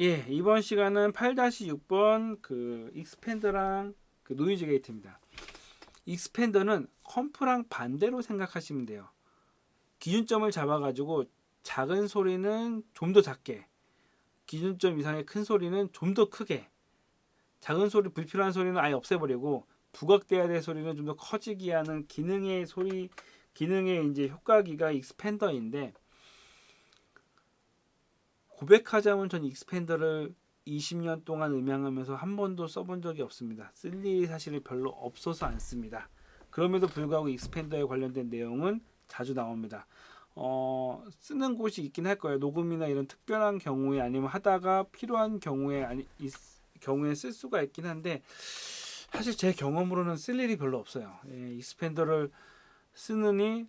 예, 이번 시간은 8-6번 그 익스펜더랑 그 노이즈 게이트입니다. 익스펜더는 컴프랑 반대로 생각하시면 돼요. 기준점을 잡아가지고 작은 소리는 좀 더 작게, 기준점 이상의 큰 소리는 좀 더 크게, 작은 소리, 불필요한 소리는 아예 없애버리고 부각돼야 될 소리는 좀 더 커지게 하는 기능의 소리, 기능의 이제 효과기가 익스펜더인데, 고백하자면 전 익스펜더를 20년 동안 음향하면서 한 번도 써본 적이 없습니다. 쓸 일이 사실 별로 없어서 안 씁니다. 그럼에도 불구하고 익스펜더에 관련된 내용은 자주 나옵니다. 쓰는 곳이 있긴 할 거예요. 녹음이나 이런 특별한 경우에 아니면 하다가 필요한 경우에 쓸 수가 있긴 한데, 사실 제 경험으로는 쓸 일이 별로 없어요. 예, 익스펜더를 쓰느니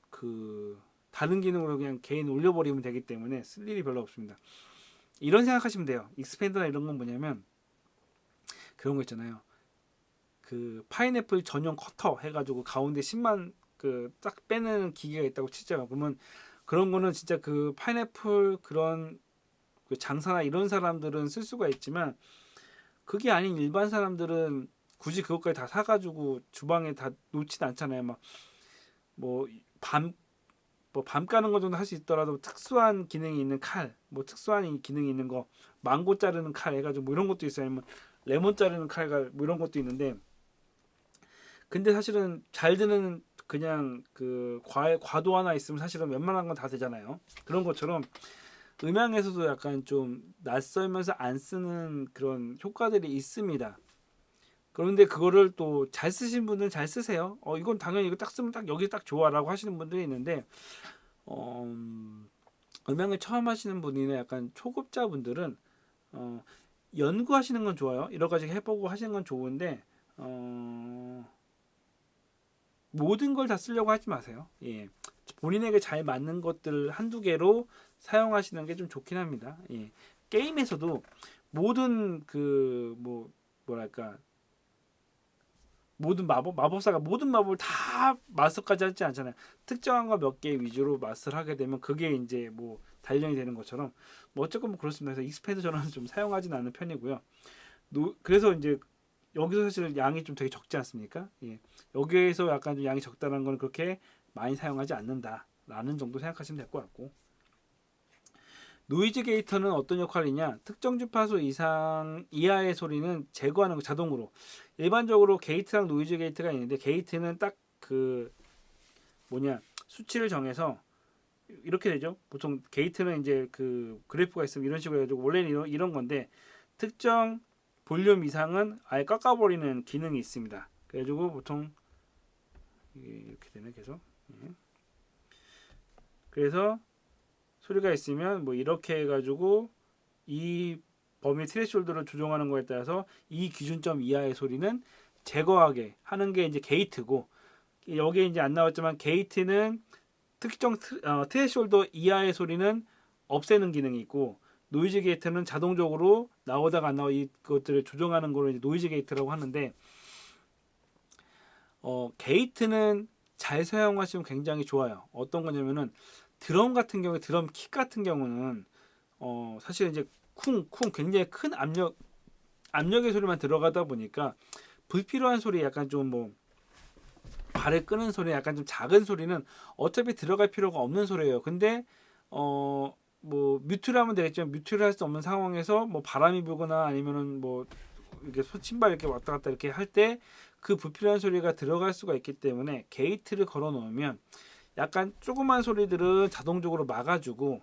그 다른 기능으로 그냥 개인 올려버리면 되기 때문에 쓸 일이 별로 없습니다. 이런 생각하시면 돼요. 익스펜더나 이런 건 뭐냐면 그런 거 있잖아요. 그 파인애플 전용 커터 해가지고 가운데 10만 그 딱 빼는 기계가 있다고 치죠. 그러면 그런 거는 진짜 그 파인애플 그런 그 장사나 이런 사람들은 쓸 수가 있지만, 그게 아닌 일반 사람들은 굳이 그것까지 다 사가지고 주방에 다 놓진 않잖아요. 막뭐밤 밤 까는 거 정도 할 수 있더라도 특수한 기능이 있는 칼, 뭐 특수한 기능이 있는 거, 망고 자르는 칼 해가지고 뭐 이런 것도 있어요. 아니면 레몬 자르는 칼, 뭐 이런 것도 있는데, 근데 사실은 잘 드는 그냥 그 과도 하나 있으면 사실은 웬만한 건 다 되잖아요. 그런 것처럼 음향에서도 약간 좀 낯설면서 안 쓰는 그런 효과들이 있습니다. 그런데 그거를 또 잘 쓰신 분들은 잘 쓰세요. 이건 당연히 이거 딱 쓰면 딱 여기 딱 좋아라고 하시는 분들이 있는데, 어, 음향을 처음 하시는 분이나 약간 초급자분들은 어, 연구하시는 건 좋아요. 여러 가지 해보고 하시는 건 좋은데, 모든 걸 다 쓰려고 하지 마세요. 예. 본인에게 잘 맞는 것들 한두 개로 사용하시는 게 좀 좋긴 합니다. 예. 게임에서도 모든 그 뭐랄까, 모든 마법사가 모든 마법을 다 마스터까지 하지 않잖아요. 특정한 거 몇 개 위주로 마스터를 하게 되면 그게 이제 뭐 단련이 되는 것처럼, 뭐 어쨌건 뭐 그렇습니다. 그래서 익스펜드 저는 좀 사용하지는 않는 편이고요. 그래서 이제 여기서 사실 양이 좀 되게 적지 않습니까? 예. 여기에서 약간 좀 양이 적다는 건 그렇게 많이 사용하지 않는다라는 정도 생각하시면 될 것 같고, 노이즈 게이터는 어떤 역할이냐? 특정 주파수 이상 이하의 소리는 제거하는 거, 자동으로. 일반적으로 게이트랑 노이즈 게이트가 있는데, 게이트는 딱 그 뭐냐, 수치를 정해서 이렇게 되죠. 보통 게이트는 이제 그 그래프가 있으면 이런 식으로 해가지고 원래는 이런 건데, 특정 볼륨 이상은 아예 깎아버리는 기능이 있습니다. 그래가지고 보통 이렇게 되네, 계속. 예. 그래서 소리가 있으면 뭐 이렇게 해가지고 이 범위 트레시홀드를 조정하는 거에 따라서 이 기준점 이하의 소리는 제거하게 하는 게 이제 게이트고, 여기에 이제 안 나왔지만 게이트는 특정 트레시홀드 이하의 소리는 없애는 기능이 있고, 노이즈 게이트는 자동적으로 나오다가 안 나오 이것들을 조정하는 거를 이제 노이즈 게이트라고 하는데, 게이트는 잘 사용하시면 굉장히 좋아요. 어떤 거냐면은 드럼 같은 경우에, 드럼 킥 같은 경우는 사실 이제 쿵쿵 굉장히 큰 압력의 소리만 들어가다 보니까 불필요한 소리, 약간 좀 뭐 발을 끄는 소리, 약간 좀 작은 소리는 어차피 들어갈 필요가 없는 소리예요. 근데 뭐 뮤트를 하면 되겠지만, 뮤트를 할 수 없는 상황에서 뭐 바람이 불거나 아니면은 뭐 이렇게 신발 이렇게 왔다 갔다 이렇게 할 때 그 불필요한 소리가 들어갈 수가 있기 때문에, 게이트를 걸어 놓으면 약간 조그만 소리들은 자동적으로 막아주고,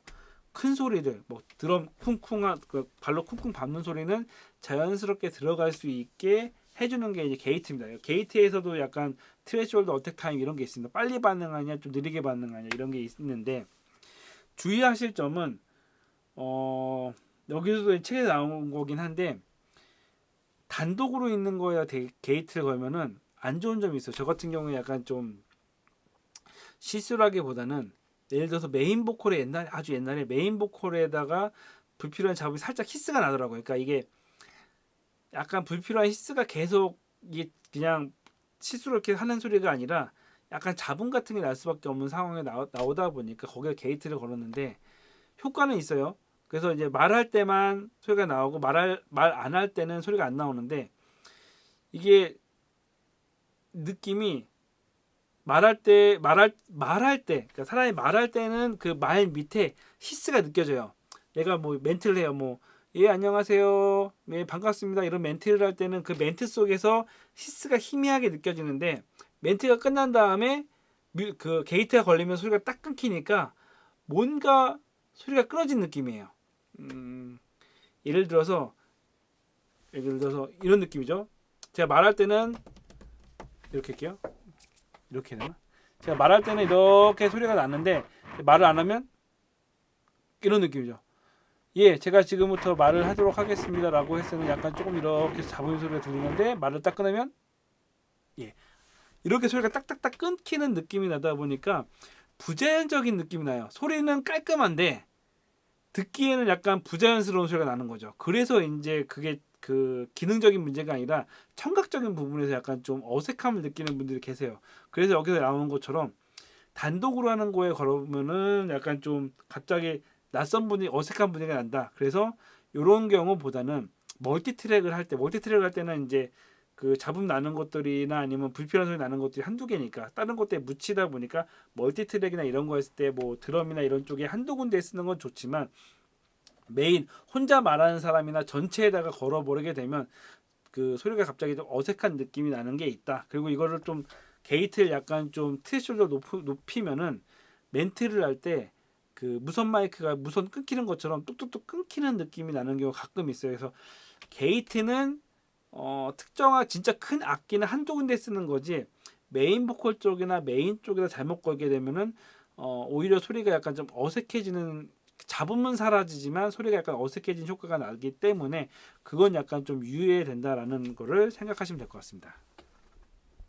큰 소리들 뭐 드럼 쿵쿵한 그 발로 쿵쿵 밟는 소리는 자연스럽게 들어갈 수 있게 해주는 게 이제 게이트입니다. 게이트에서도 약간 트레시홀드 어택 타임 이런 게 있습니다. 빨리 반응하냐 좀 느리게 반응하냐 이런 게 있는데, 주의하실 점은 여기서도 책에 나온 거긴 한데, 단독으로 있는 거야 게이트를 걸면은 안 좋은 점이 있어요. 저 같은 경우에 약간 좀 실수라기보다는, 예를 들어서 메인 보컬에 아주 옛날에 메인 보컬에다가 불필요한 잡음이 살짝 히스가 나더라고요. 그러니까 이게 약간 불필요한 히스가 계속, 이게 그냥 실수로 이렇게 하는 소리가 아니라 약간 잡음 같은 게 날 수밖에 없는 상황에 나오다 보니까 거기에 게이트를 걸었는데, 효과는 있어요. 그래서 이제 말할 때만 소리가 나오고 말 안 할 때는 소리가 안 나오는데 이게 느낌이 말할 때 그러니까 사람이 말할 때는 그 말 밑에 히스가 느껴져요. 내가 뭐 멘트를 해요. 뭐 예 안녕하세요. 예 반갑습니다. 이런 멘트를 할 때는 그 멘트 속에서 히스가 희미하게 느껴지는데 멘트가 끝난 다음에 그 게이트가 걸리면 소리가 딱 끊기니까 뭔가 소리가 끊어진 느낌이에요. 음, 예를 들어서 이런 느낌이죠. 제가 말할 때는 이렇게 할게요. 이렇게 되나? 제가 말할 때는 이렇게 소리가 났는데 말을 안 하면 이런 느낌이죠. 예, 제가 지금부터 말을 하도록 하겠습니다라고 했으면 약간 조금 이렇게 잡음 소리가 들리는데 말을 딱 끊으면 예, 이렇게 소리가 딱딱딱 끊기는 느낌이 나다 보니까 부자연적인 느낌이 나요. 소리는 깔끔한데 듣기에는 약간 부자연스러운 소리가 나는 거죠. 그래서 이제 그게 그 기능적인 문제가 아니라 청각적인 부분에서 약간 좀 어색함을 느끼는 분들이 계세요. 그래서 여기서 나오는 것처럼 단독으로 하는 거에 걸으면은 약간 좀 갑자기 낯선 분이 어색한 분위기가 난다. 그래서 이런 경우보다는 멀티트랙을 할 때는 이제 그 잡음 나는 것들이나 아니면 불필요한 소리 나는 것들이 한두 개니까 다른 것들에 묻히다 보니까 멀티트랙이나 이런 거 했을 때 뭐 드럼이나 이런 쪽에 한두 군데 쓰는 건 좋지만 메인 혼자 말하는 사람이나 전체에다가 걸어버리게 되면 그 소리가 갑자기 좀 어색한 느낌이 나는 게 있다. 그리고 이거를 좀 게이트를 약간 좀 트레시홀더 높이면은 멘트를 할 때 그 무선 마이크가 무선 끊기는 것처럼 뚝뚝뚝 끊기는 느낌이 나는 경우가 가끔 있어요. 그래서 게이트는 특정한 진짜 큰 악기는 한두 군데 쓰는 거지 메인 보컬 쪽이나 메인 쪽에다 잘못 걸게 되면은 오히려 소리가 약간 좀 어색해지는 잡음은 사라지지만 소리가 약간 어색해진 효과가 나기 때문에 그건 약간 좀 유의해야 된다라는 거를 생각하시면 될 것 같습니다.